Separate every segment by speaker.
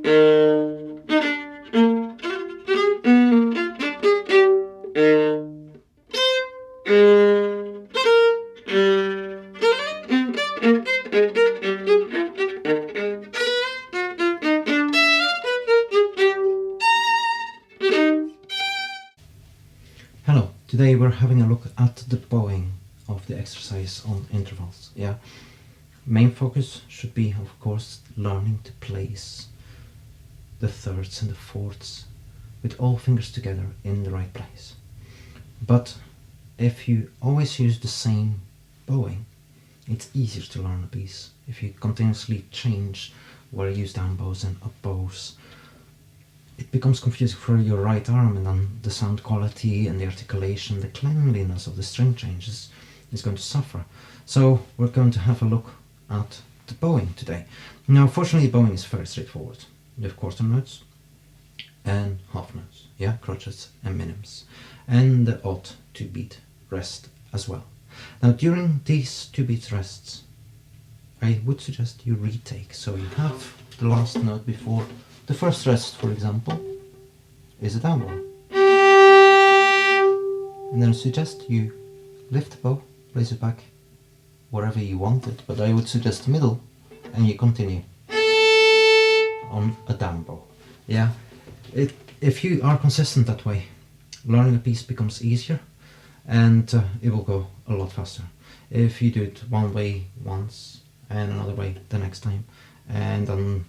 Speaker 1: Hello, today we're having a look at the bowing of the exercise on intervals. Yeah, main focus should be, of course, learning to place the thirds and the fourths with all fingers together in the right place. But if you always use the same bowing, it's easier to learn a piece. If you continuously change where you use down bows and up bows, it becomes confusing for your right arm, and then the sound quality and the articulation, the cleanliness of the string changes is going to suffer. So we're going to have a look at the bowing today. Now, fortunately, bowing is very straightforward. You have quarter notes and half notes, yeah, crotchets and minims, and the odd 2-beat rest as well. Now, during these 2-beat rests, I would suggest you retake. So you have the last note before the first rest, for example, is a down bow. And then I suggest you lift the bow, place it back wherever you want it, but I would suggest the middle, and you continue on a down bow. Yeah, if you are consistent that way, learning a piece becomes easier, and it will go a lot faster. If you do it one way once and another way the next time, and then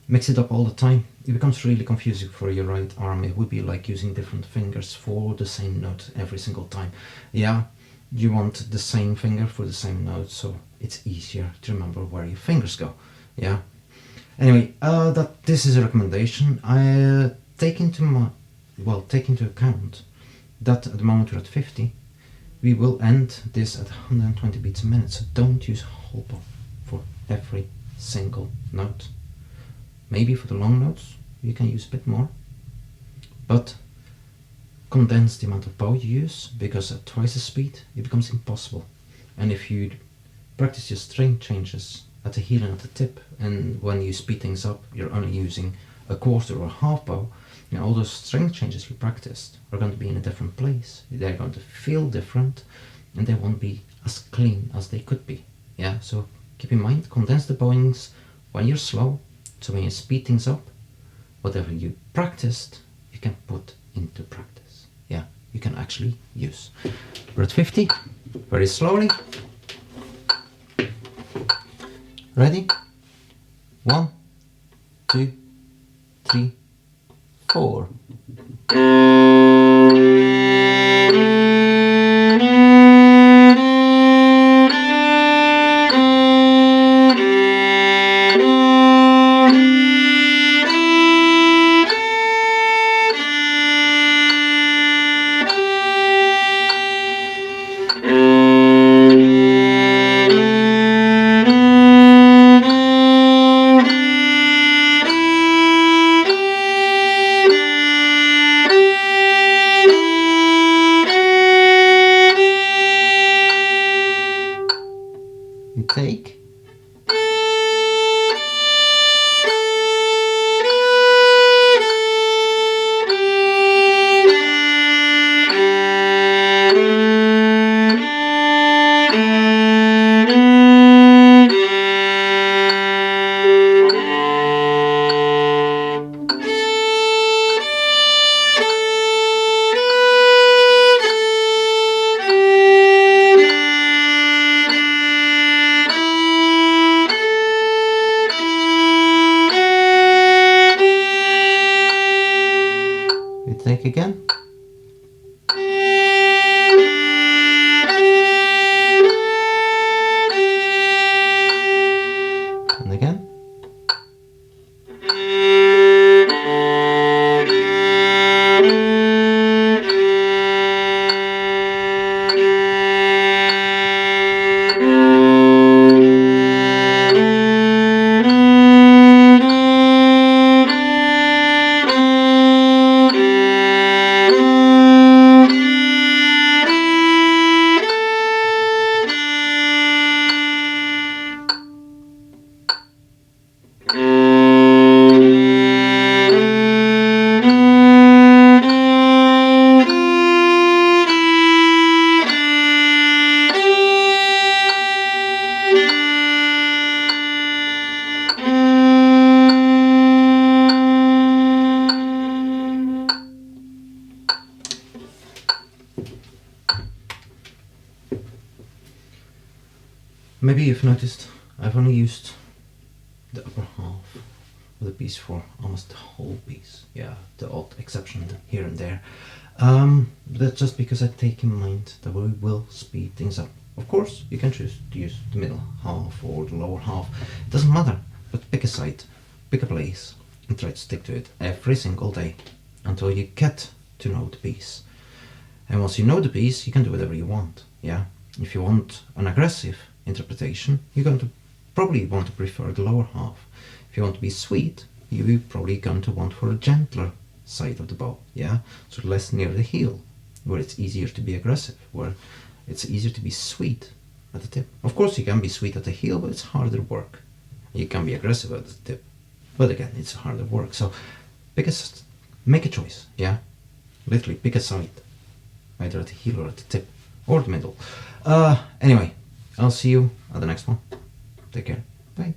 Speaker 1: mix it up all the time, it becomes really confusing for your right arm. It would be like using different fingers for the same note every single time. Yeah, you want the same finger for the same note, so it's easier to remember where your fingers go. Yeah. Anyway, this is a recommendation. I take into account that at the moment we're at 50, we will end this at 120 beats a minute. So don't use whole bow for every single note. Maybe for the long notes you can use a bit more, but condense the amount of bow you use, because at twice the speed it becomes impossible. And if you practice your string changes at the heel and at the tip, and when you speed things up you're only using a quarter or a half bow, all those string changes you practiced are going to be in a different place. They're going to feel different, and they won't be as clean as they could be. Yeah, so keep in mind, condense the bowings when you're slow, so when you speed things up, whatever you practiced, you can put into practice. Yeah, you can actually use. We're at 50, very slowly. Ready? 1, 2, 3, 4. You take, take again. And again. Maybe you've noticed I've only used the upper half of the piece for almost the whole piece. Yeah, the odd exception here and there. That's just because I take in mind that we will speed things up. Of course, you can choose to use the middle half or the lower half. It doesn't matter, but pick a side, pick a place, and try to stick to it every single day until you get to know the piece. And once you know the piece, you can do whatever you want. Yeah, if you want an aggressive interpretation, you're going to probably want to prefer the lower half. If you want to be sweet, you're probably going to want for a gentler side of the bow. Yeah, so less near the heel, where it's easier to be aggressive, where it's easier to be sweet at the tip. Of course, you can be sweet at the heel, but it's harder work. You can be aggressive at the tip, but again, it's harder work. So make a choice. Yeah, literally pick a side, either at the heel or at the tip or the middle. Anyway, I'll see you at the next one. Take care. Bye.